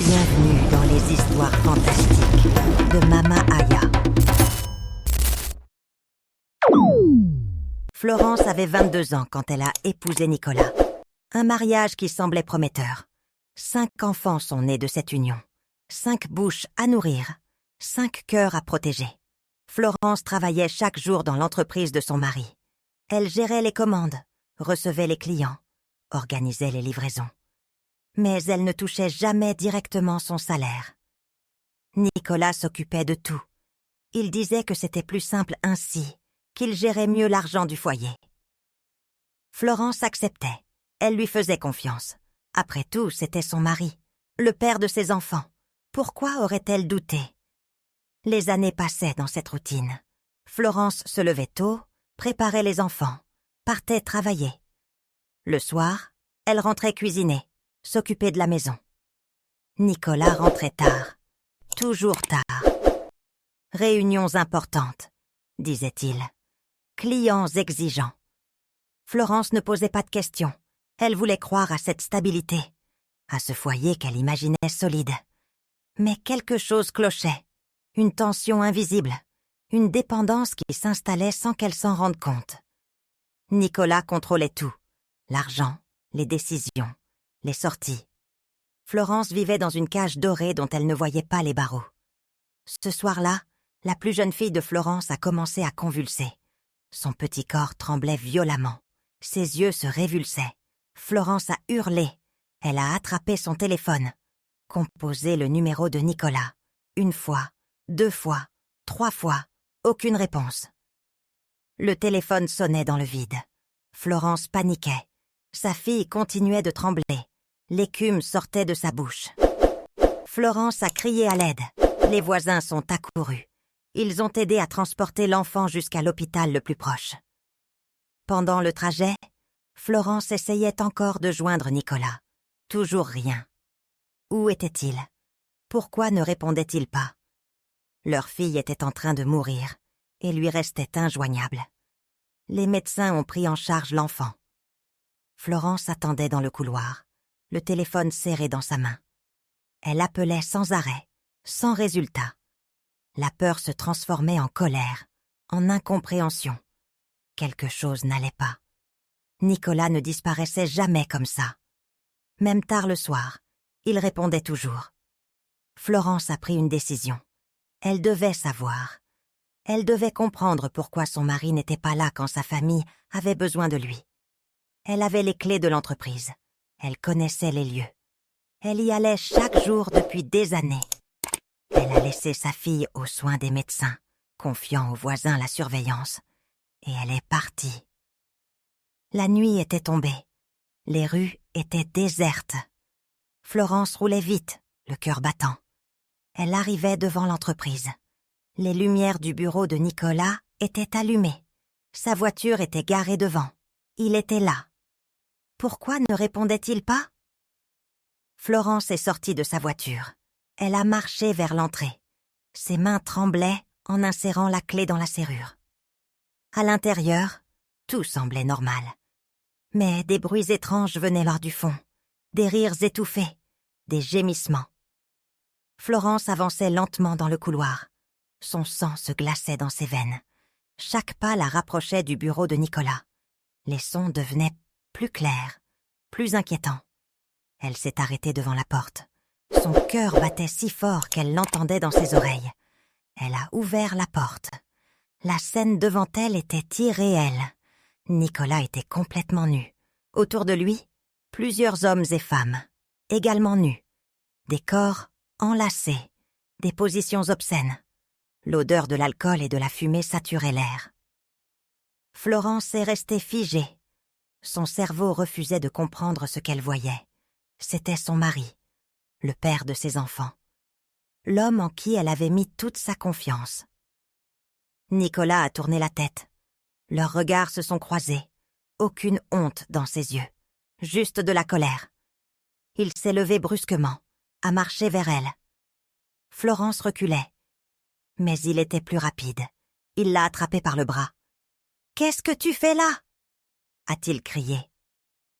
Bienvenue dans les histoires fantastiques de Mama Aya. Florence avait 22 ans quand elle a épousé Nicolas. Un mariage qui semblait prometteur. 5 enfants sont nés de cette union. 5 bouches à nourrir. 5 cœurs à protéger. Florence travaillait chaque jour dans l'entreprise de son mari. Elle gérait les commandes, recevait les clients, organisait les livraisons. Mais elle ne touchait jamais directement son salaire. Nicolas s'occupait de tout. Il disait que c'était plus simple ainsi, qu'il gérait mieux l'argent du foyer. Florence acceptait. Elle lui faisait confiance. Après tout, c'était son mari, le père de ses enfants. Pourquoi aurait-elle douté? Les années passaient dans cette routine. Florence se levait tôt, préparait les enfants, partait travailler. Le soir, elle rentrait cuisiner, s'occuper de la maison. Nicolas rentrait tard, toujours tard. Réunions importantes, disait-il. Clients exigeants. Florence ne posait pas de questions. Elle voulait croire à cette stabilité, à ce foyer qu'elle imaginait solide. Mais quelque chose clochait, une tension invisible, une dépendance qui s'installait sans qu'elle s'en rende compte. Nicolas contrôlait tout, l'argent, les décisions, les sorties. Florence vivait dans une cage dorée dont elle ne voyait pas les barreaux. Ce soir-là, la plus jeune fille de Florence a commencé à convulser. Son petit corps tremblait violemment. Ses yeux se révulsaient. Florence a hurlé. Elle a attrapé son téléphone, composé le numéro de Nicolas. 1 fois, 2 fois, 3 fois, aucune réponse. Le téléphone sonnait dans le vide. Florence paniquait. Sa fille continuait de trembler. L'écume sortait de sa bouche. Florence a crié à l'aide. Les voisins sont accourus. Ils ont aidé à transporter l'enfant jusqu'à l'hôpital le plus proche. Pendant le trajet, Florence essayait encore de joindre Nicolas. Toujours rien. Où était-il? Pourquoi ne répondait-il pas? Leur fille était en train de mourir et lui restait injoignable. Les médecins ont pris en charge l'enfant. Florence attendait dans le couloir, le téléphone serré dans sa main. Elle appelait sans arrêt, sans résultat. La peur se transformait en colère, en incompréhension. Quelque chose n'allait pas. Nicolas ne disparaissait jamais comme ça. Même tard le soir, il répondait toujours. Florence a pris une décision. Elle devait savoir. Elle devait comprendre pourquoi son mari n'était pas là quand sa famille avait besoin de lui. Elle avait les clés de l'entreprise. Elle connaissait les lieux. Elle y allait chaque jour depuis des années. Elle a laissé sa fille aux soins des médecins, confiant aux voisins la surveillance. Et elle est partie. La nuit était tombée. Les rues étaient désertes. Florence roulait vite, le cœur battant. Elle arrivait devant l'entreprise. Les lumières du bureau de Nicolas étaient allumées. Sa voiture était garée devant. Il était là. Pourquoi ne répondait-il pas? Florence est sortie de sa voiture. Elle a marché vers l'entrée. Ses mains tremblaient en insérant la clé dans la serrure. À l'intérieur, tout semblait normal. Mais des bruits étranges venaient lors du fond, des rires étouffés, des gémissements. Florence avançait lentement dans le couloir. Son sang se glaçait dans ses veines. Chaque pas la rapprochait du bureau de Nicolas. Les sons devenaient plus clairs, plus inquiétants. Elle s'est arrêtée devant la porte. Son cœur battait si fort qu'elle l'entendait dans ses oreilles. Elle a ouvert la porte. La scène devant elle était irréelle. Nicolas était complètement nu. Autour de lui, plusieurs hommes et femmes, également nus. Des corps enlacés, des positions obscènes. L'odeur de l'alcool et de la fumée saturait l'air. Florence est restée figée. Son cerveau refusait de comprendre ce qu'elle voyait. C'était son mari, le père de ses enfants. L'homme en qui elle avait mis toute sa confiance. Nicolas a tourné la tête. Leurs regards se sont croisés. Aucune honte dans ses yeux. Juste de la colère. Il s'est levé brusquement, a marché vers elle. Florence reculait. Mais il était plus rapide. Il l'a attrapée par le bras. « Qu'est-ce que tu fais là ?» a-t-il crié.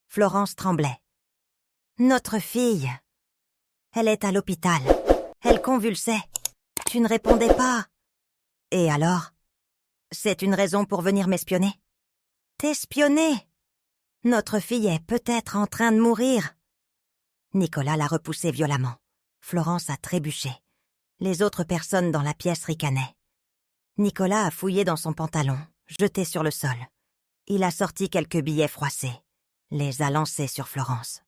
Florence tremblait. « Notre fille !» Elle est à l'hôpital. Elle convulsait. Tu ne répondais pas. Et alors? C'est une raison pour venir m'espionner? T'espionner? Notre fille est peut-être en train de mourir. Nicolas l'a repoussé violemment. Florence a trébuché. Les autres personnes dans la pièce ricanaient. Nicolas a fouillé dans son pantalon, jeté sur le sol. Il a sorti quelques billets froissés, les a lancés sur Florence.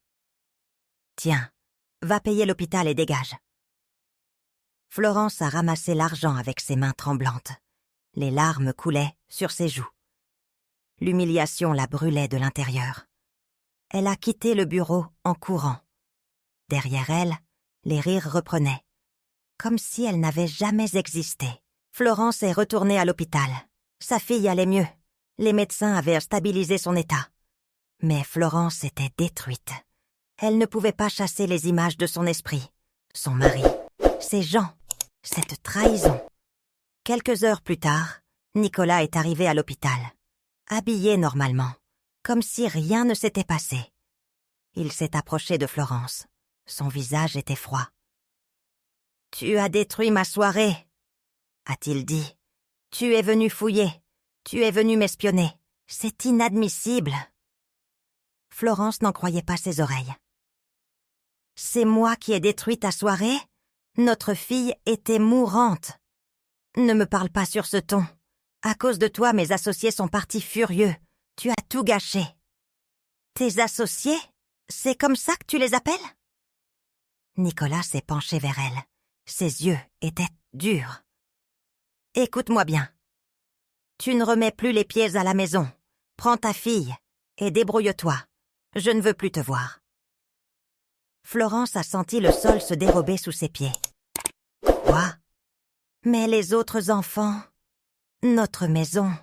« Tiens, va payer l'hôpital et dégage. » Florence a ramassé l'argent avec ses mains tremblantes. Les larmes coulaient sur ses joues. L'humiliation la brûlait de l'intérieur. Elle a quitté le bureau en courant. Derrière elle, les rires reprenaient, comme si elle n'avait jamais existé. Florence est retournée à l'hôpital. Sa fille allait mieux. Les médecins avaient stabilisé son état. Mais Florence était détruite. Elle ne pouvait pas chasser les images de son esprit. Son mari, ses gens, cette trahison. Quelques heures plus tard, Nicolas est arrivé à l'hôpital, habillé normalement, comme si rien ne s'était passé. Il s'est approché de Florence. Son visage était froid. « Tu as détruit ma soirée », a-t-il dit. « Tu es venu fouiller. Tu es venu m'espionner. C'est inadmissible. » Florence n'en croyait pas ses oreilles. « C'est moi qui ai détruit ta soirée? Notre fille était mourante. Ne me parle pas sur ce ton. À cause de toi, mes associés sont partis furieux. Tu as tout gâché. » « Tes associés? C'est comme ça que tu les appelles? » Nicolas s'est penché vers elle. Ses yeux étaient durs. « Écoute-moi bien. Tu ne remets plus les pieds à la maison. Prends ta fille et débrouille-toi. Je ne veux plus te voir. » Florence a senti le sol se dérober sous ses pieds. « Quoi? Mais les autres enfants? Notre maison?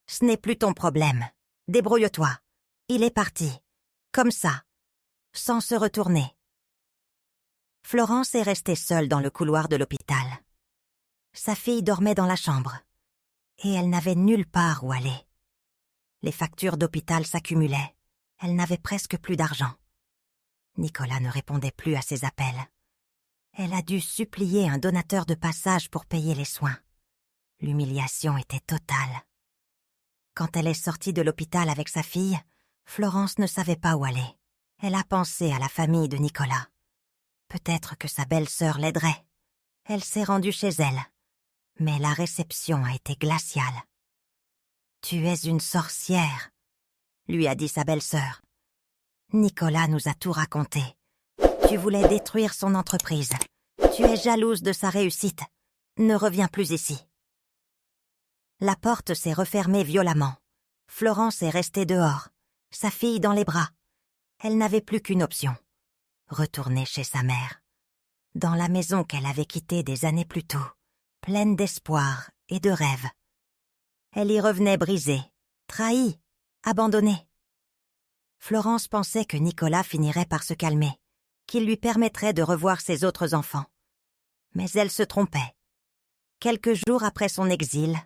Ce n'est plus ton problème. Débrouille-toi. Il est parti. Comme ça. Sans se retourner. » Florence est restée seule dans le couloir de l'hôpital. Sa fille dormait dans la chambre. Et elle n'avait nulle part où aller. Les factures d'hôpital s'accumulaient. Elle n'avait presque plus d'argent. Nicolas ne répondait plus à ses appels. Elle a dû supplier un donateur de passage pour payer les soins. L'humiliation était totale. Quand elle est sortie de l'hôpital avec sa fille, Florence ne savait pas où aller. Elle a pensé à la famille de Nicolas. Peut-être que sa belle-sœur l'aiderait. Elle s'est rendue chez elle. Mais la réception a été glaciale. « Tu es une sorcière », lui a dit sa belle-sœur. « Nicolas nous a tout raconté. Tu voulais détruire son entreprise. Tu es jalouse de sa réussite. Ne reviens plus ici. » La porte s'est refermée violemment. Florence est restée dehors, sa fille dans les bras. Elle n'avait plus qu'une option. Retourner chez sa mère. Dans la maison qu'elle avait quittée des années plus tôt, pleine d'espoir et de rêves. Elle y revenait brisée, trahie, abandonnée. Florence pensait que Nicolas finirait par se calmer, qu'il lui permettrait de revoir ses autres enfants. Mais elle se trompait. Quelques jours après son exil,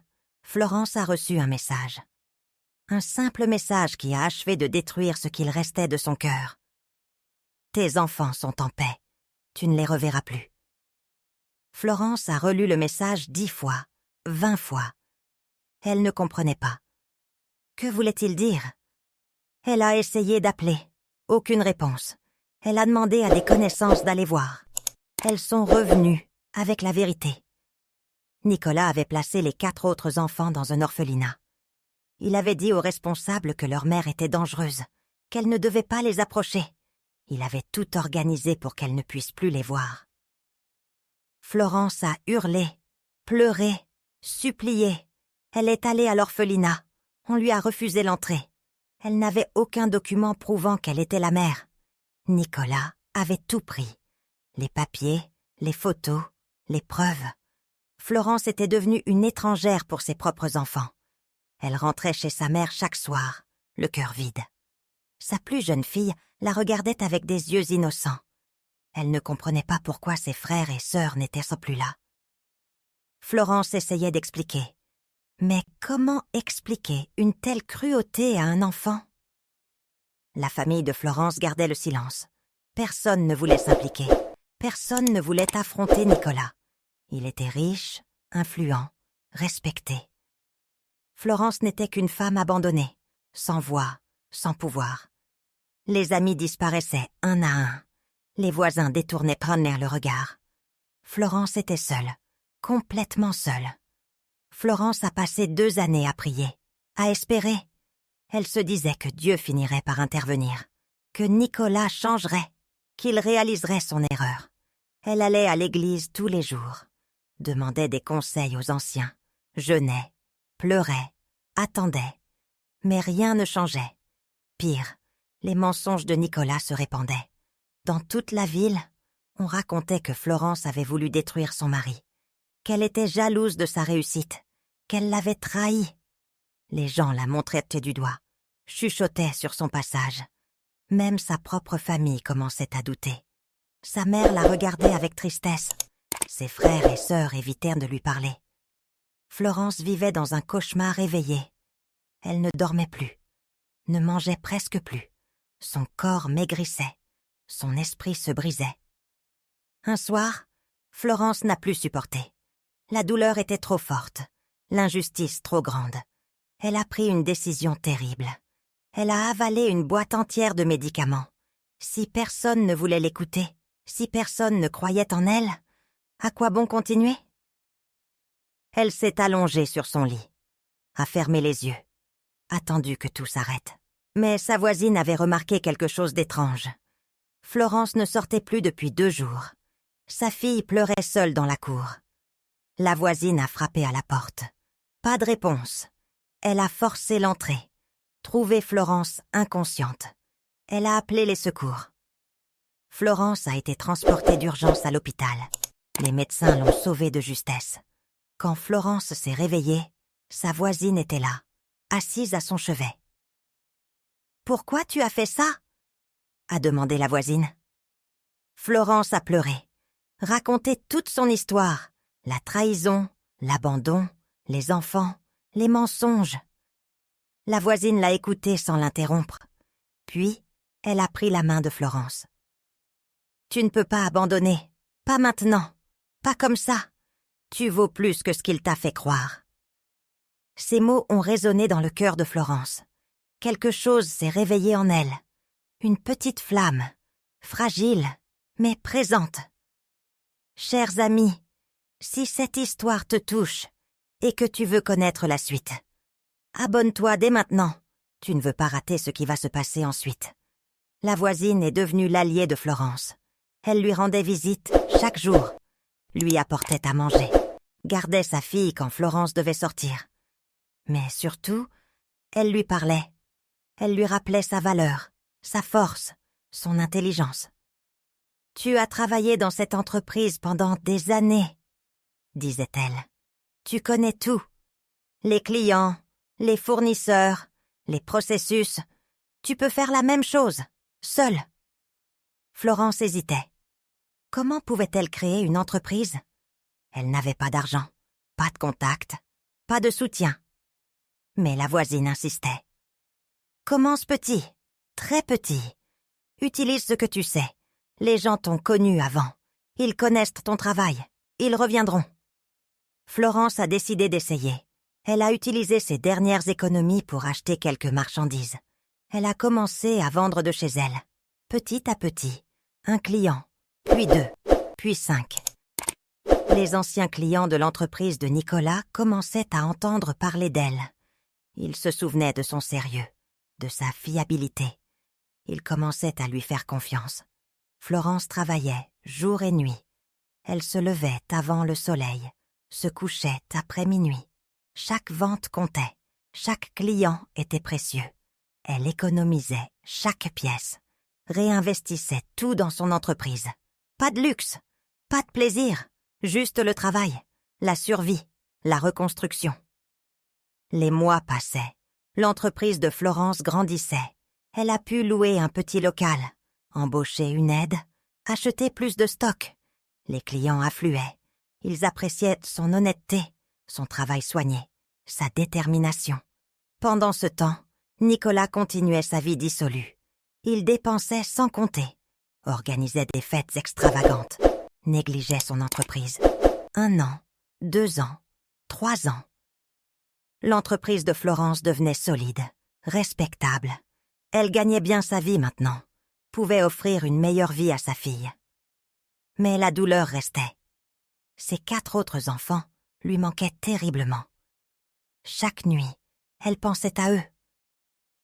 Florence a reçu un message. Un simple message qui a achevé de détruire ce qu'il restait de son cœur. « Tes enfants sont en paix. Tu ne les reverras plus. » Florence a relu le message 10 fois, 20 fois. Elle ne comprenait pas. Que voulait-il dire? Elle a essayé d'appeler. Aucune réponse. Elle a demandé à des connaissances d'aller voir. Elles sont revenues avec la vérité. Nicolas avait placé les 4 autres enfants dans un orphelinat. Il avait dit aux responsables que leur mère était dangereuse, qu'elle ne devait pas les approcher. Il avait tout organisé pour qu'elle ne puisse plus les voir. Florence a hurlé, pleuré, supplié. Elle est allée à l'orphelinat. On lui a refusé l'entrée. Elle n'avait aucun document prouvant qu'elle était la mère. Nicolas avait tout pris. Les papiers, les photos, les preuves. Florence était devenue une étrangère pour ses propres enfants. Elle rentrait chez sa mère chaque soir, le cœur vide. Sa plus jeune fille la regardait avec des yeux innocents. Elle ne comprenait pas pourquoi ses frères et sœurs n'étaient plus là. Florence essayait d'expliquer. Mais comment expliquer une telle cruauté à un enfant? La famille de Florence gardait le silence. Personne ne voulait s'impliquer. Personne ne voulait affronter Nicolas. Il était riche, influent, respecté. Florence n'était qu'une femme abandonnée, sans voix, sans pouvoir. Les amis disparaissaient un à un. Les voisins détournaient le regard. Florence était seule, complètement seule. Florence a passé 2 années à prier, à espérer. Elle se disait que Dieu finirait par intervenir, que Nicolas changerait, qu'il réaliserait son erreur. Elle allait à l'église tous les jours, demandait des conseils aux anciens, jeûnait, pleurait, attendait. Mais rien ne changeait. Pire, les mensonges de Nicolas se répandaient. Dans toute la ville, on racontait que Florence avait voulu détruire son mari, qu'elle était jalouse de sa réussite, qu'elle l'avait trahi. Les gens la montraient du doigt, chuchotaient sur son passage. Même sa propre famille commençait à douter. Sa mère la regardait avec tristesse. Ses frères et sœurs évitèrent de lui parler. Florence vivait dans un cauchemar éveillé. Elle ne dormait plus, ne mangeait presque plus. Son corps maigrissait, son esprit se brisait. Un soir, Florence n'a plus supporté. La douleur était trop forte, l'injustice trop grande. Elle a pris une décision terrible. Elle a avalé une boîte entière de médicaments. Si personne ne voulait l'écouter, si personne ne croyait en elle, à quoi bon continuer? Elle s'est allongée sur son lit, a fermé les yeux, attendu que tout s'arrête. Mais sa voisine avait remarqué quelque chose d'étrange. Florence ne sortait plus depuis 2 jours. Sa fille pleurait seule dans la cour. La voisine a frappé à la porte. Pas de réponse. Elle a forcé l'entrée. Trouvé Florence inconsciente. Elle a appelé les secours. Florence a été transportée d'urgence à l'hôpital. Les médecins l'ont sauvée de justesse. Quand Florence s'est réveillée, sa voisine était là, assise à son chevet. « Pourquoi tu as fait ça ?» a demandé la voisine. Florence a pleuré, raconté toute son histoire, la trahison, l'abandon, les enfants, les mensonges. La voisine l'a écoutée sans l'interrompre. Puis, elle a pris la main de Florence. « Tu ne peux pas abandonner, pas maintenant, pas comme ça. Tu vaux plus que ce qu'il t'a fait croire. » Ces mots ont résonné dans le cœur de Florence. Quelque chose s'est réveillé en elle. Une petite flamme, fragile, mais présente. Chers amis, si cette histoire te touche et que tu veux connaître la suite, abonne-toi dès maintenant. Tu ne veux pas rater ce qui va se passer ensuite. La voisine est devenue l'alliée de Florence. Elle lui rendait visite chaque jour, lui apportait à manger, gardait sa fille quand Florence devait sortir. Mais surtout, elle lui parlait. Elle lui rappelait sa valeur, sa force, son intelligence. « Tu as travaillé dans cette entreprise pendant des années, » disait-elle. « Tu connais tout. Les clients, les fournisseurs, les processus. Tu peux faire la même chose, seule. » Florence hésitait. Comment pouvait-elle créer une entreprise? Elle n'avait pas d'argent, pas de contact, pas de soutien. Mais la voisine insistait. Commence petit, très petit. Utilise ce que tu sais. Les gens t'ont connu avant. Ils connaissent ton travail. Ils reviendront. Florence a décidé d'essayer. Elle a utilisé ses dernières économies pour acheter quelques marchandises. Elle a commencé à vendre de chez elle. Petit à petit. Un client, puis 2, puis 5. Les anciens clients de l'entreprise de Nicolas commençaient à entendre parler d'elle. Ils se souvenaient de son sérieux, de sa fiabilité. Ils commençaient à lui faire confiance. Florence travaillait jour et nuit. Elle se levait avant le soleil, se couchait après minuit. Chaque vente comptait, chaque client était précieux. Elle économisait chaque pièce, réinvestissait tout dans son entreprise. Pas de luxe, pas de plaisir, juste le travail, la survie, la reconstruction. Les mois passaient. L'entreprise de Florence grandissait. Elle a pu louer un petit local, embaucher une aide, acheter plus de stock. Les clients affluaient. Ils appréciaient son honnêteté, son travail soigné, sa détermination. Pendant ce temps, Nicolas continuait sa vie dissolue. Il dépensait sans compter, organisait des fêtes extravagantes, négligeait son entreprise. 1 an, 2 ans, 3 ans. L'entreprise de Florence devenait solide, respectable. Elle gagnait bien sa vie maintenant, pouvait offrir une meilleure vie à sa fille. Mais la douleur restait. Ses 4 autres enfants lui manquaient terriblement. Chaque nuit, elle pensait à eux,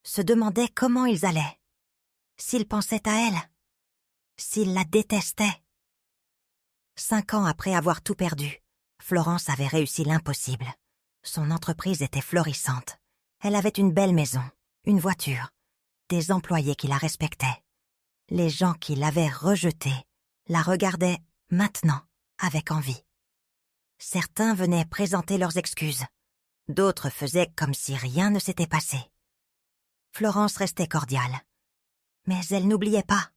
se demandait comment ils allaient, s'ils pensaient à elle, s'ils la détestaient. 5 ans après avoir tout perdu, Florence avait réussi l'impossible. Son entreprise était florissante. Elle avait une belle maison, une voiture, des employés qui la respectaient. Les gens qui l'avaient rejetée la regardaient maintenant avec envie. Certains venaient présenter leurs excuses. D'autres faisaient comme si rien ne s'était passé. Florence restait cordiale. Mais elle n'oubliait pas.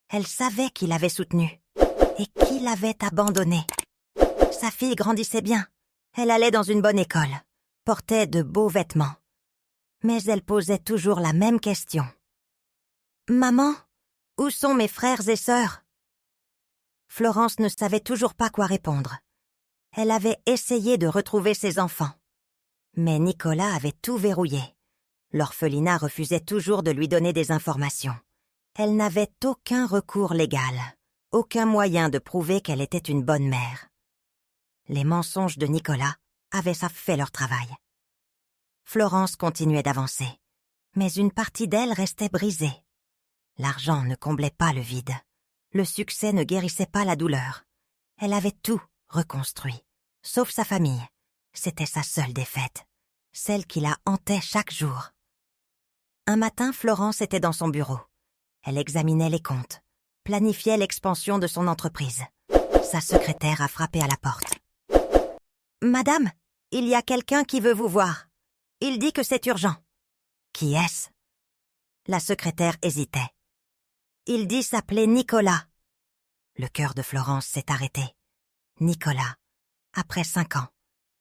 Elle savait qui l'avait soutenue et qui l'avait abandonnée. Sa fille grandissait bien. Elle allait dans une bonne école, portait de beaux vêtements. Mais elle posait toujours la même question. « Maman, où sont mes frères et sœurs ?» Florence ne savait toujours pas quoi répondre. Elle avait essayé de retrouver ses enfants. Mais Nicolas avait tout verrouillé. L'orphelinat refusait toujours de lui donner des informations. Elle n'avait aucun recours légal, aucun moyen de prouver qu'elle était une bonne mère. Les mensonges de Nicolas avaient fait leur travail. Florence continuait d'avancer, mais une partie d'elle restait brisée. L'argent ne comblait pas le vide. Le succès ne guérissait pas la douleur. Elle avait tout reconstruit, sauf sa famille. C'était sa seule défaite, celle qui la hantait chaque jour. Un matin, Florence était dans son bureau. Elle examinait les comptes, planifiait l'expansion de son entreprise. Sa secrétaire a frappé à la porte. « Madame, il y a quelqu'un qui veut vous voir. Il dit que c'est urgent. »« Qui est-ce » La secrétaire hésitait. « Il dit s'appeler Nicolas. » Le cœur de Florence s'est arrêté. Nicolas, après 5 ans,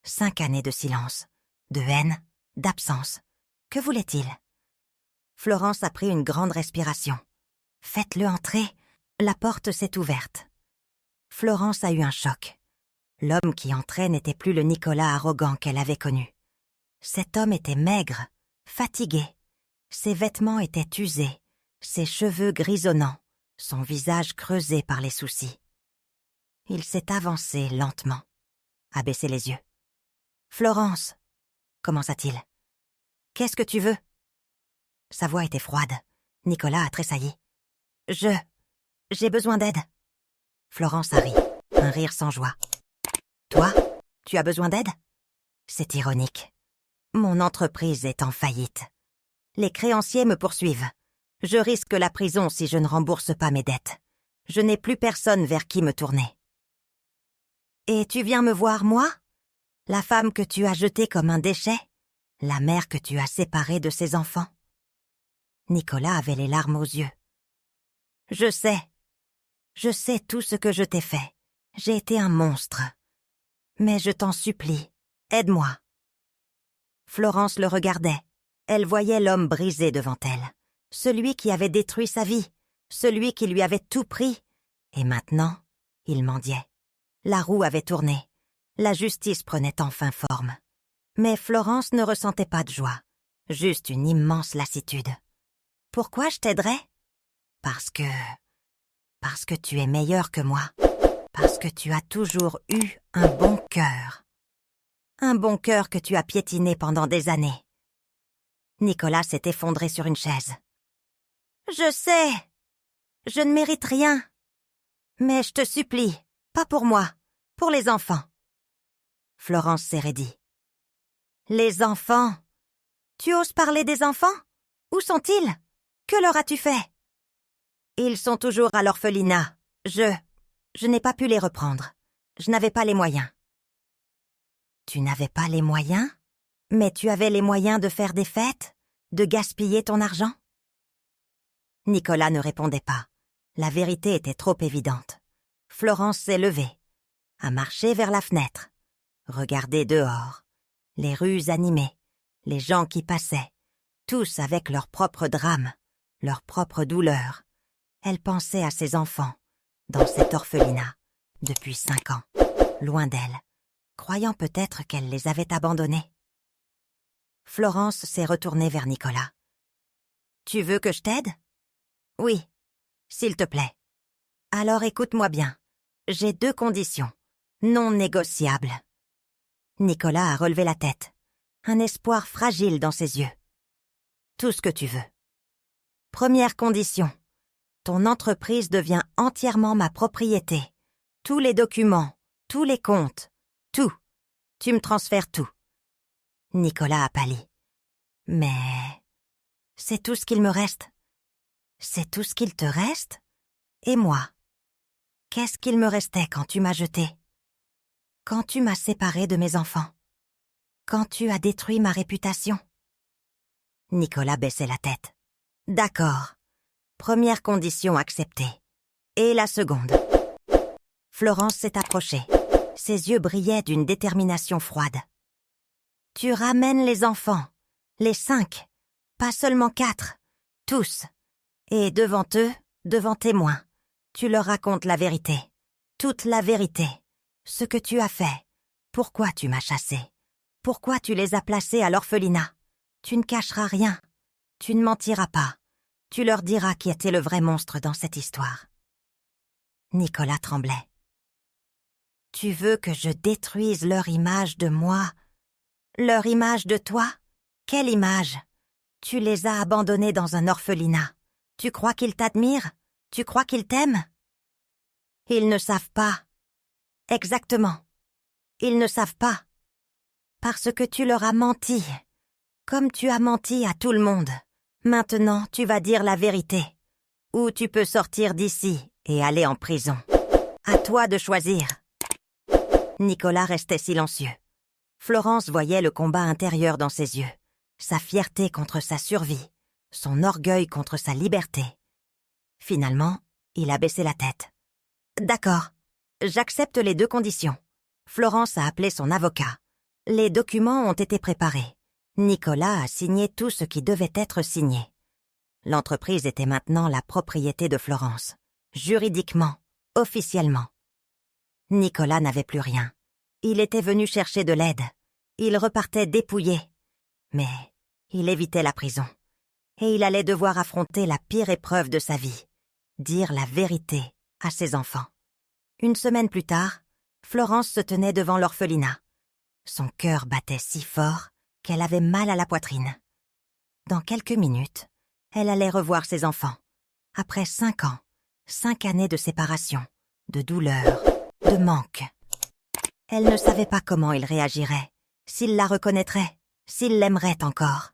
5 années de silence, de haine, d'absence. Que voulait-il ? Florence a pris une grande respiration. « Faites-le entrer. » La porte s'est ouverte. Florence a eu un choc. L'homme qui entrait n'était plus le Nicolas arrogant qu'elle avait connu. Cet homme était maigre, fatigué. Ses vêtements étaient usés, ses cheveux grisonnants, son visage creusé par les soucis. Il s'est avancé lentement, a baissé les yeux. « Florence !» commença-t-il. « Qu'est-ce que tu veux ?» Sa voix était froide. Nicolas a tressailli. « J'ai besoin d'aide. » Florence a ri, un rire sans joie. « Toi, tu as besoin d'aide ?» C'est ironique. Mon entreprise est en faillite. Les créanciers me poursuivent. Je risque la prison si je ne rembourse pas mes dettes. Je n'ai plus personne vers qui me tourner. « Et tu viens me voir, moi ? La femme que tu as jetée comme un déchet ? La mère que tu as séparée de ses enfants ?» Nicolas avait les larmes aux yeux. « Je sais tout ce que je t'ai fait. J'ai été un monstre. Mais je t'en supplie, aide-moi. » Florence le regardait. Elle voyait l'homme brisé devant elle. Celui qui avait détruit sa vie. Celui qui lui avait tout pris. Et maintenant, il mendiait. La roue avait tourné. La justice prenait enfin forme. Mais Florence ne ressentait pas de joie. Juste une immense lassitude. « Pourquoi je t'aiderais ? » Parce que tu es meilleur que moi. Parce que tu as toujours eu un bon cœur. Un bon cœur que tu as piétiné pendant des années. Nicolas s'est effondré sur une chaise. « Je sais. Je ne mérite rien. Mais je te supplie, pas pour moi, pour les enfants. » Florence s'est raidie. « Les enfants ? Tu oses parler des enfants ? Où sont-ils ? Que leur as-tu fait ? » « Ils sont toujours à l'orphelinat. Je n'ai pas pu les reprendre. Je n'avais pas les moyens. » « Tu n'avais pas les moyens ? Mais tu avais les moyens de faire des fêtes ? De gaspiller ton argent ?» Nicolas ne répondait pas. La vérité était trop évidente. Florence s'est levée, a marché vers la fenêtre, regardé dehors, les rues animées, les gens qui passaient, tous avec leurs propres drames, leurs propres douleurs. Elle pensait à ses enfants, dans cet orphelinat, depuis 5 ans, loin d'elle, croyant peut-être qu'elle les avait abandonnés. Florence s'est retournée vers Nicolas. « Tu veux que je t'aide ? » ?»« Oui, s'il te plaît. »« Alors écoute-moi bien. J'ai 2 conditions, non négociables. » Nicolas a relevé la tête, un espoir fragile dans ses yeux. « Tout ce que tu veux. Première condition, ton entreprise devient entièrement ma propriété. Tous les documents, tous les comptes, tout. Tu me transfères tout. » Nicolas a pâli. « Mais c'est tout ce qu'il me reste. » »« C'est tout ce qu'il te reste ? Et moi ? Qu'est-ce qu'il me restait quand tu m'as jeté ? Quand tu m'as séparé de mes enfants ? Quand tu as détruit ma réputation ? » Nicolas baissait la tête. « D'accord. Première condition acceptée. Et la seconde ?» Florence s'est approchée. Ses yeux brillaient d'une détermination froide. « Tu ramènes les enfants, les 5, pas seulement 4, tous. Et devant eux, devant témoins, tu leur racontes la vérité, toute la vérité, ce que tu as fait, pourquoi tu m'as chassé, pourquoi tu les as placés à l'orphelinat. Tu ne cacheras rien, tu ne mentiras pas, tu leur diras qui était le vrai monstre dans cette histoire. » Nicolas tremblait. « Tu veux que je détruise leur image de moi ? Leur image de toi ? Quelle image ? Tu les as abandonnés dans un orphelinat. Tu crois qu'ils t'admirent ? Tu crois qu'ils t'aiment ? Ils ne savent pas. Exactement. Ils ne savent pas. Parce que tu leur as menti. Comme tu as menti à tout le monde. Maintenant, tu vas dire la vérité. Ou tu peux sortir d'ici et aller en prison. À toi de choisir. » Nicolas restait silencieux. Florence voyait le combat intérieur dans ses yeux, sa fierté contre sa survie, son orgueil contre sa liberté. Finalement, il a baissé la tête. « D'accord, j'accepte les 2 conditions. » Florence a appelé son avocat. Les documents ont été préparés. Nicolas a signé tout ce qui devait être signé. L'entreprise était maintenant la propriété de Florence, juridiquement, officiellement. Nicolas n'avait plus rien. Il était venu chercher de l'aide. Il repartait dépouillé. Mais il évitait la prison. Et il allait devoir affronter la pire épreuve de sa vie, dire la vérité à ses enfants. Une semaine plus tard, Florence se tenait devant l'orphelinat. Son cœur battait si fort qu'elle avait mal à la poitrine. Dans quelques minutes, elle allait revoir ses enfants. Après 5 ans, 5 années de séparation, de douleur, de manque. Elle ne savait pas comment il réagirait, s'il la reconnaîtrait, s'il l'aimerait encore.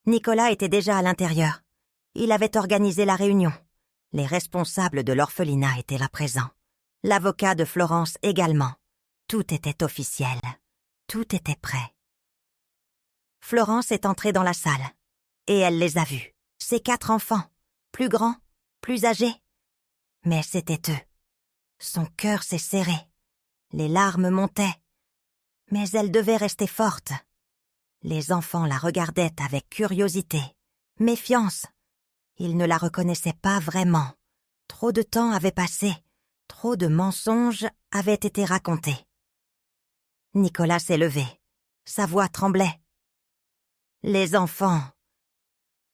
Nicolas était déjà à l'intérieur. Il avait organisé la réunion. Les responsables de l'orphelinat étaient là présents. L'avocat de Florence également. Tout était officiel. Tout était prêt. Florence est entrée dans la salle, et elle les a vus. Ses 4 enfants, plus grands, plus âgés. Mais c'était eux. Son cœur s'est serré. Les larmes montaient. Mais elle devait rester forte. Les enfants la regardaient avec curiosité, méfiance. Ils ne la reconnaissaient pas vraiment. Trop de temps avait passé. Trop de mensonges avaient été racontés. Nicolas s'est levé. Sa voix tremblait. « Les enfants,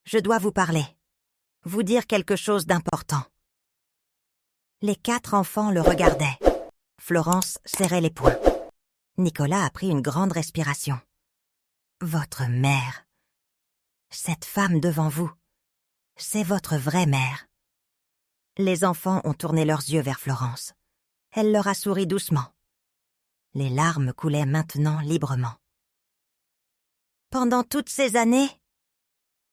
je dois vous parler, vous dire quelque chose d'important. » Les 4 enfants le regardaient. Florence serrait les poings. Nicolas a pris une grande respiration. « Votre mère, cette femme devant vous, c'est votre vraie mère. » Les enfants ont tourné leurs yeux vers Florence. Elle leur a souri doucement. Les larmes coulaient maintenant librement. « Pendant toutes ces années, »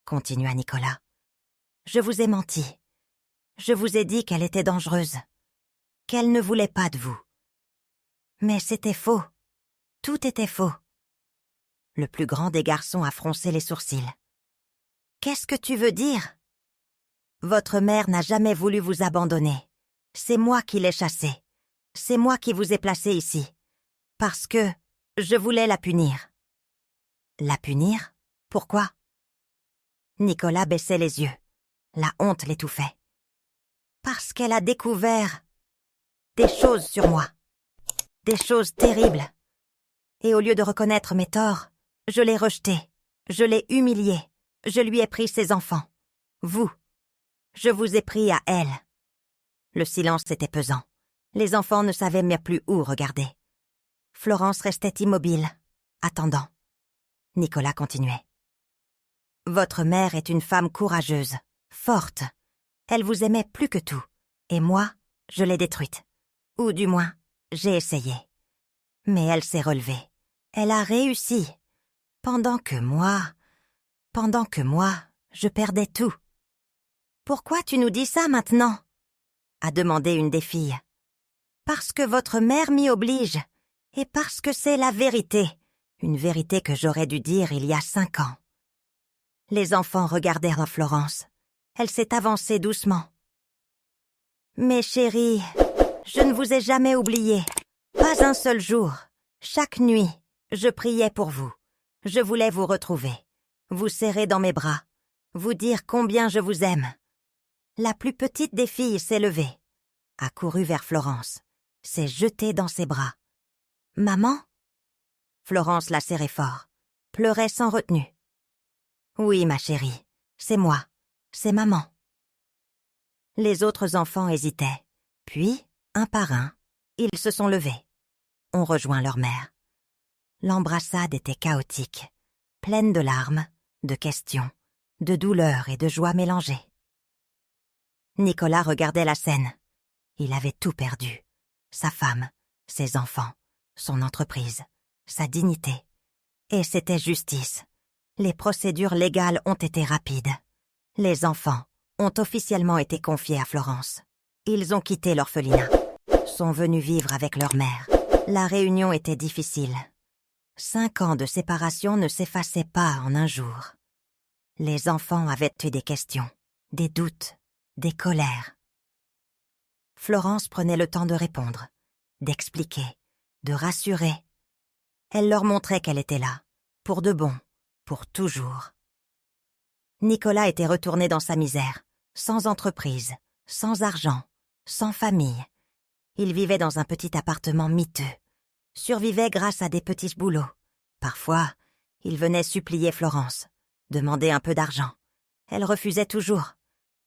continua Nicolas, « je vous ai menti. Je vous ai dit qu'elle était dangereuse, qu'elle ne voulait pas de vous. Mais c'était faux. Tout était faux. » Le plus grand des garçons a froncé les sourcils. « Qu'est-ce que tu veux dire ? Votre mère n'a jamais voulu vous abandonner. C'est moi qui l'ai chassée. C'est moi qui vous ai placé ici. Parce que je voulais la punir. » La punir ? Pourquoi ? Nicolas baissait les yeux. La honte l'étouffait. Parce qu'elle a découvert des choses sur moi. Des choses terribles. Et au lieu de reconnaître mes torts, je l'ai rejeté, je l'ai humilié, je lui ai pris ses enfants. Vous, je vous ai pris à elle. Le silence était pesant. Les enfants ne savaient même plus où regarder. Florence restait immobile, attendant. Nicolas continuait. Votre mère est une femme courageuse, forte. Elle vous aimait plus que tout. Et moi, je l'ai détruite. Ou du moins, j'ai essayé. Mais elle s'est relevée. Elle a réussi. Pendant que moi, je perdais tout. Pourquoi tu nous dis ça maintenant? A demandé une des filles. Parce que votre mère m'y oblige. Et parce que c'est la vérité. Une vérité que j'aurais dû dire il y a 5 ans. Les enfants regardèrent Florence. Elle s'est avancée doucement. Mes chéris, je ne vous ai jamais oublié. Pas un seul jour. Chaque nuit, je priais pour vous. Je voulais vous retrouver. Vous serrer dans mes bras. Vous dire combien je vous aime. La plus petite des filles s'est levée. A couru vers Florence. S'est jetée dans ses bras. « Maman ?» Florence la serrait fort. Pleurait sans retenue. « Oui, ma chérie, c'est moi. C'est maman. » Les autres enfants hésitaient. Puis, un par un, ils se sont levés. Ont rejoint leur mère. L'embrassade était chaotique, pleine de larmes, de questions, de douleurs et de joie mélangées. Nicolas regardait la scène. Il avait tout perdu. Sa femme, ses enfants, son entreprise, sa dignité. Et c'était justice. Les procédures légales ont été rapides. Les enfants ont officiellement été confiés à Florence. Ils ont quitté l'orphelinat, sont venus vivre avec leur mère. La réunion était difficile. 5 ans de séparation ne s'effaçaient pas en un jour. Les enfants avaient eu des questions, des doutes, des colères. Florence prenait le temps de répondre, d'expliquer, de rassurer. Elle leur montrait qu'elle était là, pour de bon, pour toujours. Nicolas était retourné dans sa misère, sans entreprise, sans argent, sans famille. Il vivait dans un petit appartement miteux, survivait grâce à des petits boulots. Parfois, il venait supplier Florence, demander un peu d'argent. Elle refusait toujours.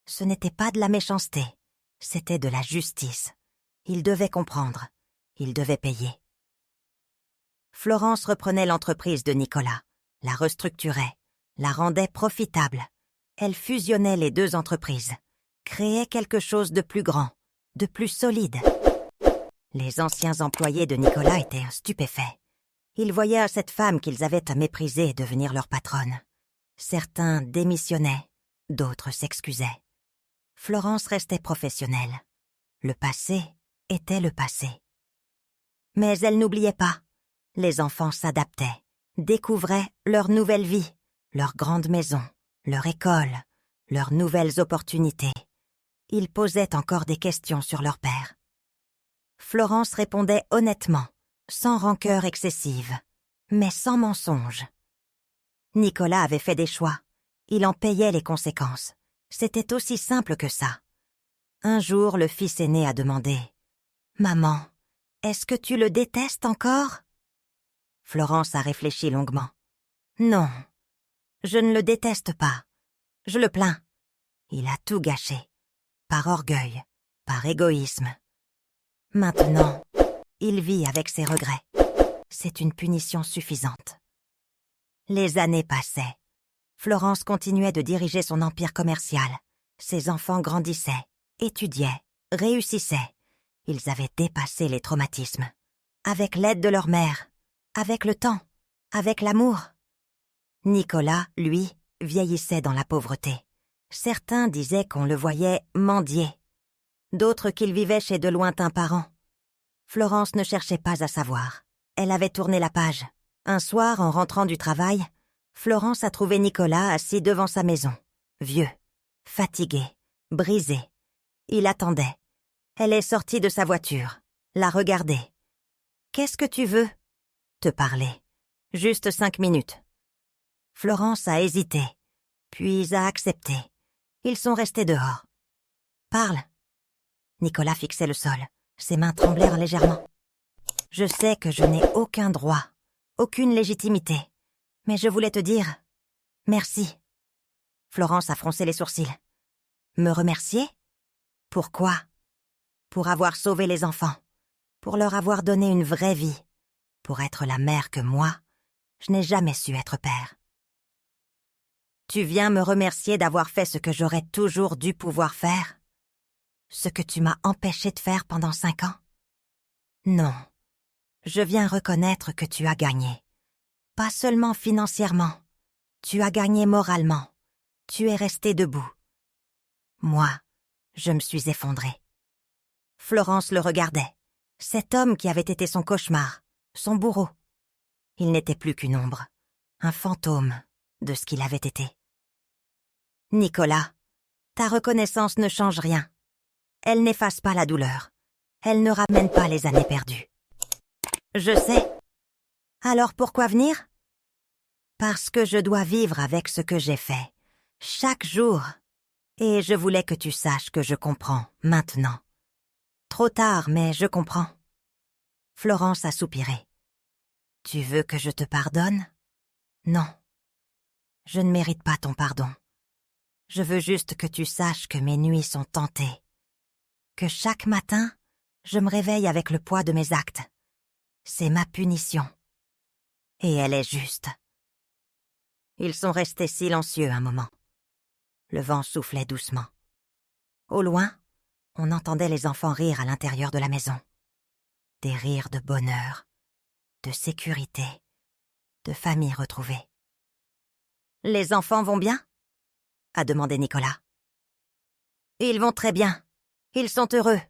Ce n'était pas de la méchanceté, c'était de la justice. Il devait comprendre, il devait payer. Florence reprenait l'entreprise de Nicolas, la restructurait, la rendait profitable. Elle fusionnait les 2 entreprises, créait quelque chose de plus grand, de plus solide. Les anciens employés de Nicolas étaient stupéfaits. Ils voyaient à cette femme qu'ils avaient à mépriser devenir leur patronne. Certains démissionnaient, d'autres s'excusaient. Florence restait professionnelle. Le passé était le passé. Mais elle n'oubliait pas. Les enfants s'adaptaient, découvraient leur nouvelle vie, leur grande maison, leur école, leurs nouvelles opportunités. Ils posaient encore des questions sur leur père. Florence répondait honnêtement, sans rancœur excessive, mais sans mensonge. Nicolas avait fait des choix. Il en payait les conséquences. C'était aussi simple que ça. Un jour, le fils aîné a demandé « Maman, est-ce que tu le détestes encore ?» Florence a réfléchi longuement. « Non, je ne le déteste pas. Je le plains. Il a tout gâché. Par orgueil, par égoïsme. Maintenant, il vit avec ses regrets. C'est une punition suffisante. » Les années passaient. Florence continuait de diriger son empire commercial. Ses enfants grandissaient, étudiaient, réussissaient. Ils avaient dépassé les traumatismes. Avec l'aide de leur mère, avec le temps, avec l'amour. Nicolas, lui, vieillissait dans la pauvreté. Certains disaient qu'on le voyait mendier. D'autres qu'il vivait chez de lointains parents. Florence ne cherchait pas à savoir. Elle avait tourné la page. Un soir, en rentrant du travail, Florence a trouvé Nicolas assis devant sa maison, vieux, fatigué, brisé. Il attendait. Elle est sortie de sa voiture, l'a regardé. « Qu'est-ce que tu veux ?»« Te parler. Juste 5 minutes. » Florence a hésité, puis a accepté. Ils sont restés dehors. « Parle. » Nicolas fixait le sol. Ses mains tremblèrent légèrement. « Je sais que je n'ai aucun droit, aucune légitimité, mais je voulais te dire merci. » Florence a froncé les sourcils. « Me remercier? Pourquoi? Pour avoir sauvé les enfants, pour leur avoir donné une vraie vie, pour être la mère que moi, je n'ai jamais su être père. Tu viens me remercier d'avoir fait ce que j'aurais toujours dû pouvoir faire? Ce que tu m'as empêché de faire pendant 5 ans? Non, je viens reconnaître que tu as gagné. Pas seulement financièrement, tu as gagné moralement. Tu es resté debout. Moi, je me suis effondrée. » Florence le regardait. Cet homme qui avait été son cauchemar, son bourreau. Il n'était plus qu'une ombre, un fantôme de ce qu'il avait été. « Nicolas, ta reconnaissance ne change rien. Elle n'efface pas la douleur. Elle ne ramène pas les années perdues. »« Je sais. Alors pourquoi venir? Parce que je dois vivre avec ce que j'ai fait, chaque jour. Et je voulais que tu saches que je comprends, maintenant. Trop tard, mais je comprends. » Florence a soupiré. « Tu veux que je te pardonne? Non. Je ne mérite pas ton pardon. Je veux juste que tu saches que mes nuits sont tentées. Que chaque matin, je me réveille avec le poids de mes actes. C'est ma punition. Et elle est juste. » Ils sont restés silencieux un moment. Le vent soufflait doucement. Au loin, on entendait les enfants rire à l'intérieur de la maison. Des rires de bonheur, de sécurité, de famille retrouvée. « Les enfants vont bien ?» a demandé Nicolas. « Ils vont très bien. Ils sont heureux,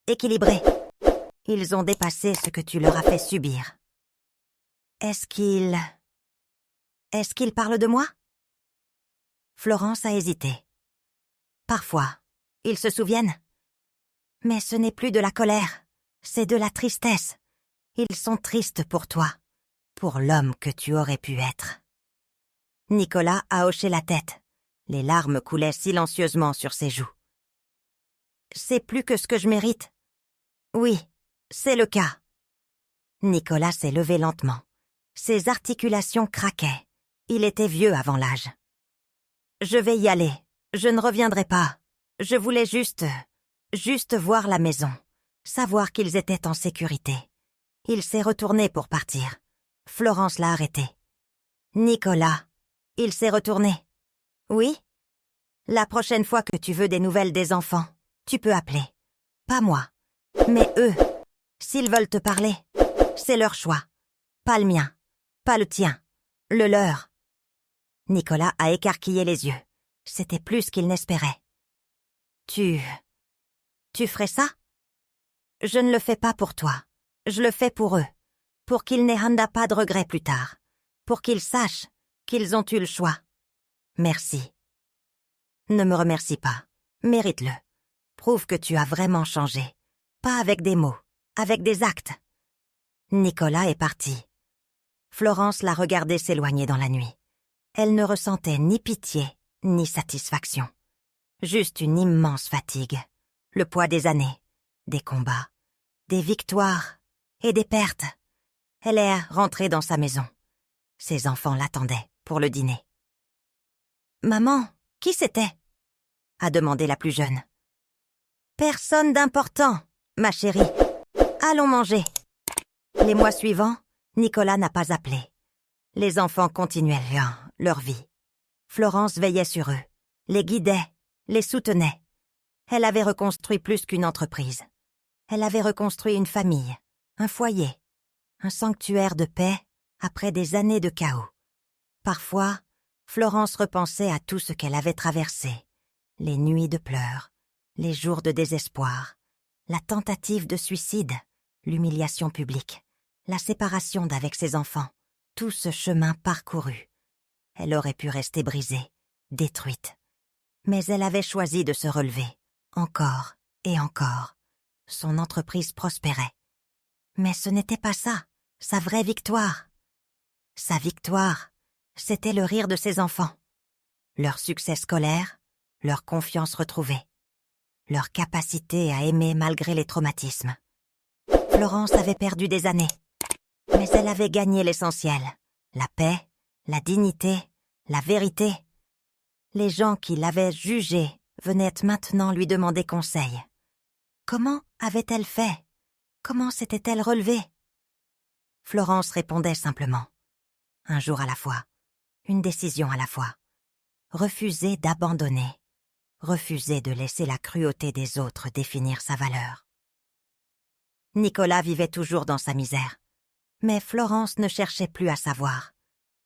équilibrés. Ils ont dépassé ce que tu leur as fait subir. » Est-ce qu'ils parlent de moi? Florence a hésité. Parfois, ils se souviennent. Mais ce n'est plus de la colère, c'est de la tristesse. Ils sont tristes pour toi, pour l'homme que tu aurais pu être. Nicolas a hoché la tête. Les larmes coulaient silencieusement sur ses joues. C'est plus que ce que je mérite. Oui, c'est le cas. Nicolas s'est levé lentement. Ses articulations craquaient. Il était vieux avant l'âge. Je vais y aller. Je ne reviendrai pas. Je voulais juste voir la maison. Savoir qu'ils étaient en sécurité. Il s'est retourné pour partir. Florence l'a arrêté. Nicolas, il s'est retourné. Oui? La prochaine fois que tu veux des nouvelles des enfants, tu peux appeler. Pas moi, mais eux. S'ils veulent te parler, c'est leur choix. Pas le mien, pas le tien, le leur. Nicolas a écarquillé les yeux. C'était plus qu'il n'espérait. Tu ferais ça? Je ne le fais pas pour toi. Je le fais pour eux. Pour qu'ils n'aient pas de regrets plus tard. Pour qu'ils sachent qu'ils ont eu le choix. Merci. Ne me remercie pas. Mérite-le. Prouve que tu as vraiment changé. Pas avec des mots, avec des actes. Nicolas est parti. Florence l'a regardé s'éloigner dans la nuit. Elle ne ressentait ni pitié, ni satisfaction. Juste une immense fatigue. Le poids des années, des combats, des victoires et des pertes. Elle est rentrée dans sa maison. Ses enfants l'attendaient pour le dîner. « Maman, qui c'était ?» a demandé la plus jeune. « Personne d'important, ma chérie. Allons manger. » Les mois suivants, Nicolas n'a pas appelé. Les enfants continuaient leur vie. Florence veillait sur eux, les guidait, les soutenait. Elle avait reconstruit plus qu'une entreprise. Elle avait reconstruit une famille, un foyer, un sanctuaire de paix après des années de chaos. Parfois, Florence repensait à tout ce qu'elle avait traversé. Les nuits de pleurs, les jours de désespoir, la tentative de suicide, l'humiliation publique, la séparation d'avec ses enfants, tout ce chemin parcouru. Elle aurait pu rester brisée, détruite. Mais elle avait choisi de se relever, encore et encore. Son entreprise prospérait. Mais ce n'était pas ça, sa vraie victoire. Sa victoire, c'était le rire de ses enfants. Leur succès scolaire, leur confiance retrouvée. Leur capacité à aimer malgré les traumatismes. Florence avait perdu des années. Mais elle avait gagné l'essentiel. La paix, la dignité, la vérité. Les gens qui l'avaient jugée venaient maintenant lui demander conseil. Comment avait-elle fait? Comment s'était-elle relevée? Florence répondait simplement. Un jour à la fois, une décision à la fois. Refuser d'abandonner, refuser de laisser la cruauté des autres définir sa valeur. Nicolas vivait toujours dans sa misère. Mais Florence ne cherchait plus à savoir.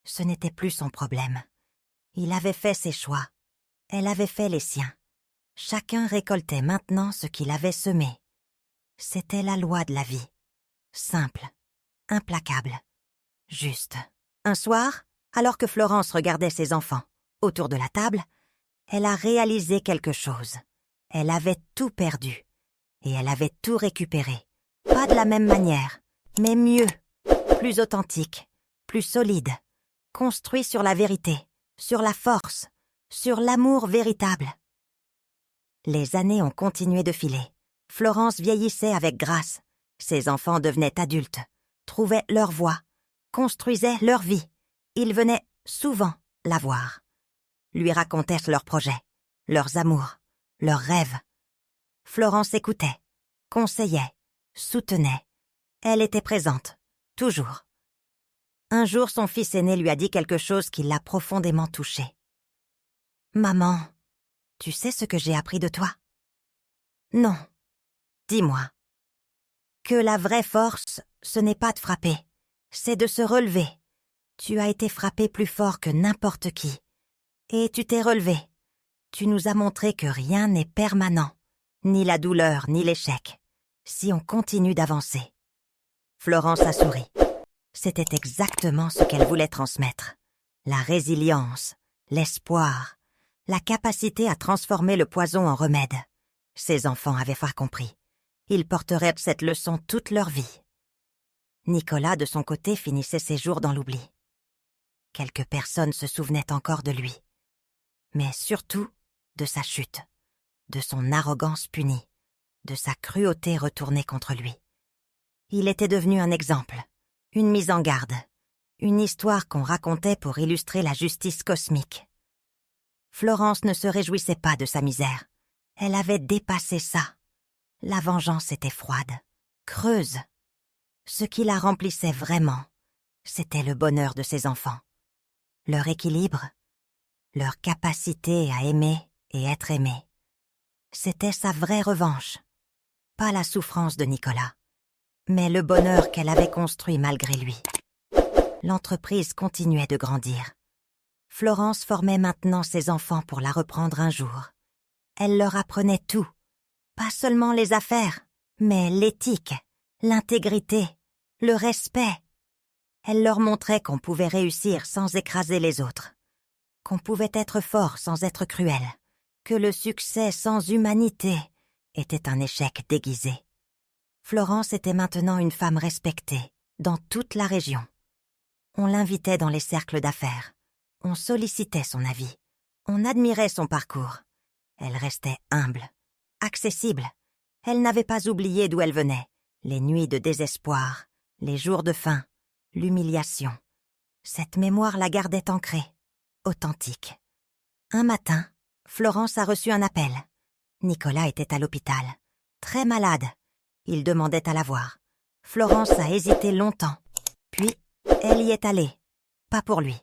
Ce n'était plus son problème. Il avait fait ses choix. Elle avait fait les siens. Chacun récoltait maintenant ce qu'il avait semé. C'était la loi de la vie. Simple, implacable, juste. Un soir, alors que Florence regardait ses enfants autour de la table, elle a réalisé quelque chose. Elle avait tout perdu. Et elle avait tout récupéré. Pas de la même manière, mais mieux. Plus authentique, plus solide, construit sur la vérité, sur la force, sur l'amour véritable. Les années ont continué de filer. Florence vieillissait avec grâce. Ses enfants devenaient adultes, trouvaient leur voie, construisaient leur vie. Ils venaient souvent la voir. Lui racontaient leurs projets, leurs amours, leurs rêves. Florence écoutait, conseillait, soutenait. Elle était présente. Toujours. Un jour, son fils aîné lui a dit quelque chose qui l'a profondément touchée. « Maman, tu sais ce que j'ai appris de toi? »« Non. Dis-moi. » Que la vraie force, ce n'est pas de frapper, c'est de se relever. Tu as été frappé plus fort que n'importe qui. Et tu t'es relevé. Tu nous as montré que rien n'est permanent, ni la douleur, ni l'échec, si on continue d'avancer. Florence a souri. C'était exactement ce qu'elle voulait transmettre. La résilience, l'espoir, la capacité à transformer le poison en remède. Ses enfants avaient fort compris. Ils porteraient cette leçon toute leur vie. Nicolas, de son côté, finissait ses jours dans l'oubli. Quelques personnes se souvenaient encore de lui. Mais surtout de sa chute, de son arrogance punie, de sa cruauté retournée contre lui. Il était devenu un exemple, une mise en garde, une histoire qu'on racontait pour illustrer la justice cosmique. Florence ne se réjouissait pas de sa misère. Elle avait dépassé ça. La vengeance était froide, creuse. Ce qui la remplissait vraiment, c'était le bonheur de ses enfants. Leur équilibre, leur capacité à aimer et être aimé. C'était sa vraie revanche. Pas la souffrance de Nicolas, mais le bonheur qu'elle avait construit malgré lui. L'entreprise continuait de grandir. Florence formait maintenant ses enfants pour la reprendre un jour. Elle leur apprenait tout, pas seulement les affaires, mais l'éthique, l'intégrité, le respect. Elle leur montrait qu'on pouvait réussir sans écraser les autres, qu'on pouvait être fort sans être cruel, que le succès sans humanité était un échec déguisé. Florence était maintenant une femme respectée dans toute la région. On l'invitait dans les cercles d'affaires. On sollicitait son avis. On admirait son parcours. Elle restait humble, accessible. Elle n'avait pas oublié d'où elle venait. Les nuits de désespoir, les jours de faim, l'humiliation. Cette mémoire la gardait ancrée, authentique. Un matin, Florence a reçu un appel. Nicolas était à l'hôpital, très malade. Il demandait à la voir. Florence a hésité longtemps. Puis, elle y est allée. Pas pour lui.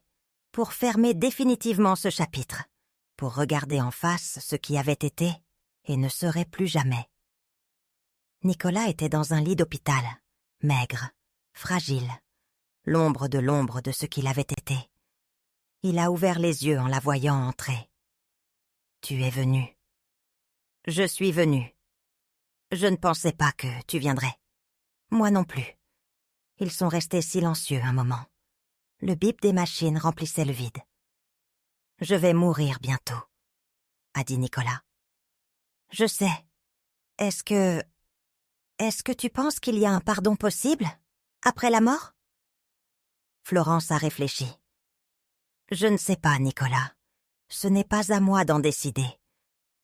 Pour fermer définitivement ce chapitre. Pour regarder en face ce qui avait été et ne serait plus jamais. Nicolas était dans un lit d'hôpital, maigre, fragile, l'ombre de ce qu'il avait été. Il a ouvert les yeux en la voyant entrer. « Tu es venu. »« Je suis venu. Je ne pensais pas que tu viendrais. Moi non plus. » Ils sont restés silencieux un moment. Le bip des machines remplissait le vide. « Je vais mourir bientôt, » a dit Nicolas. « Je sais. Est-ce que tu penses qu'il y a un pardon possible, après la mort ?» Florence a réfléchi. « Je ne sais pas, Nicolas. Ce n'est pas à moi d'en décider.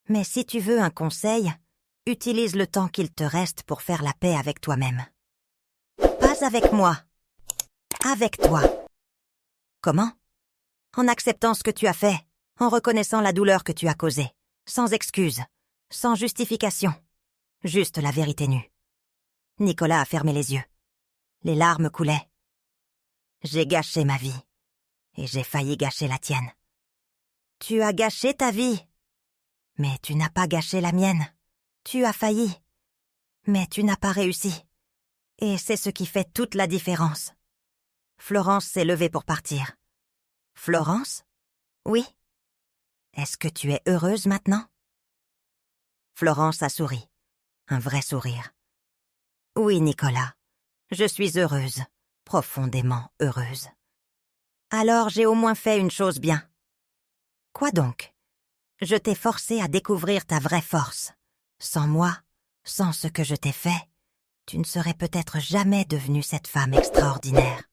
Mais si tu veux un conseil, utilise le temps qu'il te reste pour faire la paix avec toi-même. pas avec moi. Avec toi. Comment? En acceptant ce que tu as fait, en reconnaissant la douleur que tu as causée, sans excuse, sans justification, juste la vérité nue. Nicolas a fermé les yeux. Les larmes coulaient. J'ai gâché ma vie, et j'ai failli gâcher la tienne. Tu as gâché ta vie, mais tu n'as pas gâché la mienne. Tu as failli, mais tu n'as pas réussi. Et c'est ce qui fait toute la différence. Florence s'est levée pour partir. Florence? Oui. Est-ce que tu es heureuse maintenant? Florence a souri. Un vrai sourire. Oui, Nicolas. Je suis heureuse. Profondément heureuse. Alors j'ai au moins fait une chose bien. Quoi donc? Je t'ai forcé à découvrir ta vraie force. Sans moi, sans ce que je t'ai fait, tu ne serais peut-être jamais devenue cette femme extraordinaire.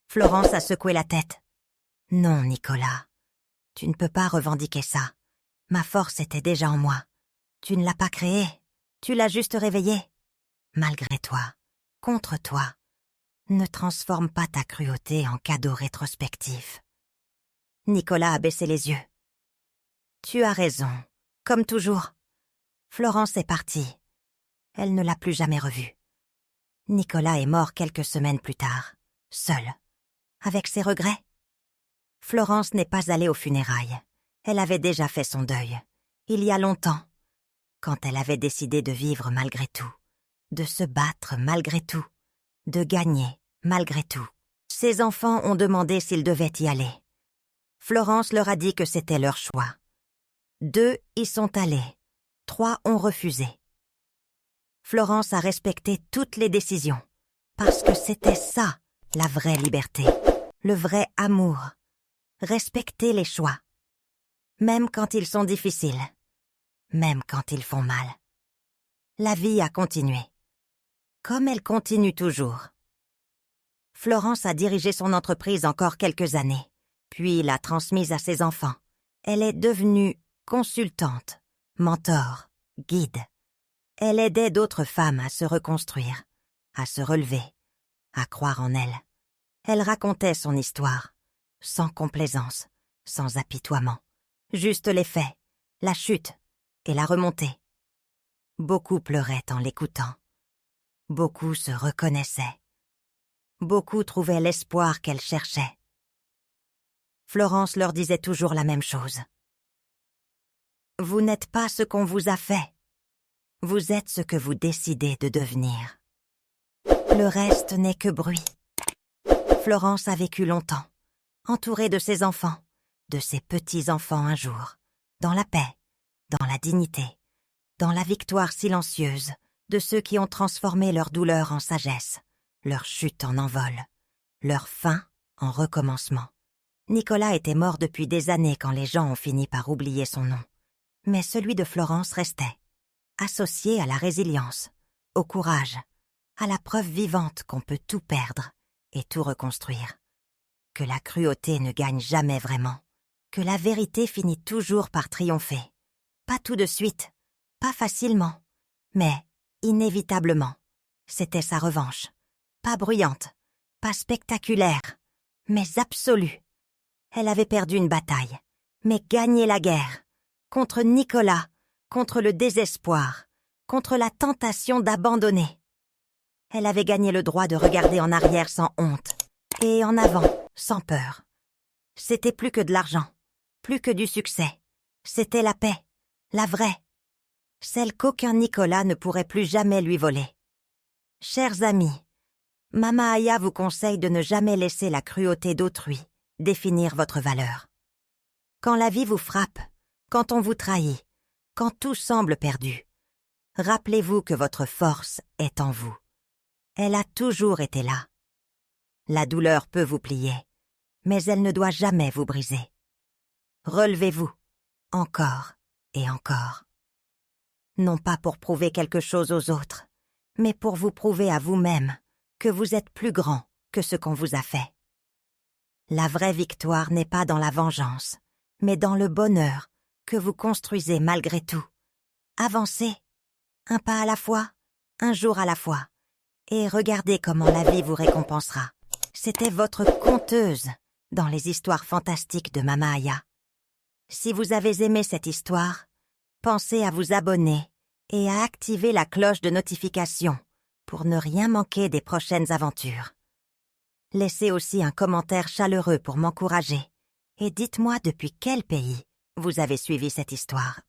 Florence a secoué la tête. Non, Nicolas. Tu ne peux pas revendiquer ça. Ma force était déjà en moi. Tu ne l'as pas créée. Tu l'as juste réveillée. Malgré toi, contre toi. Ne transforme pas ta cruauté en cadeau rétrospectif. Nicolas a baissé les yeux. Tu as raison, comme toujours. Florence est partie. Elle ne l'a plus jamais revue. Nicolas est mort quelques semaines plus tard, seul, avec ses regrets. Florence n'est pas allée aux funérailles. Elle avait déjà fait son deuil, il y a longtemps, quand elle avait décidé de vivre malgré tout, de se battre malgré tout, de gagner malgré tout. Ses enfants ont demandé s'ils devaient y aller. Florence leur a dit que c'était leur choix. 2 y sont allés, 3 ont refusé. Florence a respecté toutes les décisions, parce que c'était ça, la vraie liberté, le vrai amour. Respecter les choix, même quand ils sont difficiles, même quand ils font mal. La vie a continué, comme elle continue toujours. Florence a dirigé son entreprise encore quelques années, puis l'a transmise à ses enfants. Elle est devenue consultante, mentor, guide. Elle aidait d'autres femmes à se reconstruire, à se relever, à croire en elles. Elle racontait son histoire, sans complaisance, sans apitoiement. Juste les faits, la chute et la remontée. Beaucoup pleuraient en l'écoutant. Beaucoup se reconnaissaient. Beaucoup trouvaient l'espoir qu'elle cherchait. Florence leur disait toujours la même chose. Vous n'êtes pas ce qu'on vous a fait. Vous êtes ce que vous décidez de devenir. Le reste n'est que bruit. Florence a vécu longtemps, entourée de ses enfants, de ses petits-enfants un jour, dans la paix, dans la dignité, dans la victoire silencieuse de ceux qui ont transformé leur douleur en sagesse, leur chute en envol, leur fin en recommencement. Nicolas était mort depuis des années quand les gens ont fini par oublier son nom. Mais celui de Florence restait, associé à la résilience, au courage, à la preuve vivante qu'on peut tout perdre et tout reconstruire. Que la cruauté ne gagne jamais vraiment, que la vérité finit toujours par triompher. Pas tout de suite, pas facilement, mais inévitablement. C'était sa revanche. Pas bruyante, pas spectaculaire, mais absolue. Elle avait perdu une bataille, mais gagné la guerre. Contre Nicolas, contre le désespoir, contre la tentation d'abandonner. Elle avait gagné le droit de regarder en arrière sans honte, et en avant, sans peur. C'était plus que de l'argent, plus que du succès. C'était la paix, la vraie, celle qu'aucun Nicolas ne pourrait plus jamais lui voler. Chers amis, Mama Aya vous conseille de ne jamais laisser la cruauté d'autrui définir votre valeur. Quand la vie vous frappe, quand on vous trahit, quand tout semble perdu, rappelez-vous que votre force est en vous. Elle a toujours été là. La douleur peut vous plier, mais elle ne doit jamais vous briser. Relevez-vous, encore et encore. Non pas pour prouver quelque chose aux autres, mais pour vous prouver à vous-même que vous êtes plus grand que ce qu'on vous a fait. La vraie victoire n'est pas dans la vengeance, mais dans le bonheur que vous construisez malgré tout. Avancez, un pas à la fois, un jour à la fois, et regardez comment la vie vous récompensera. C'était votre conteuse dans les histoires fantastiques de Mama Aya. Si vous avez aimé cette histoire, pensez à vous abonner et à activer la cloche de notification pour ne rien manquer des prochaines aventures. Laissez aussi un commentaire chaleureux pour m'encourager et dites-moi depuis quel pays vous avez suivi cette histoire.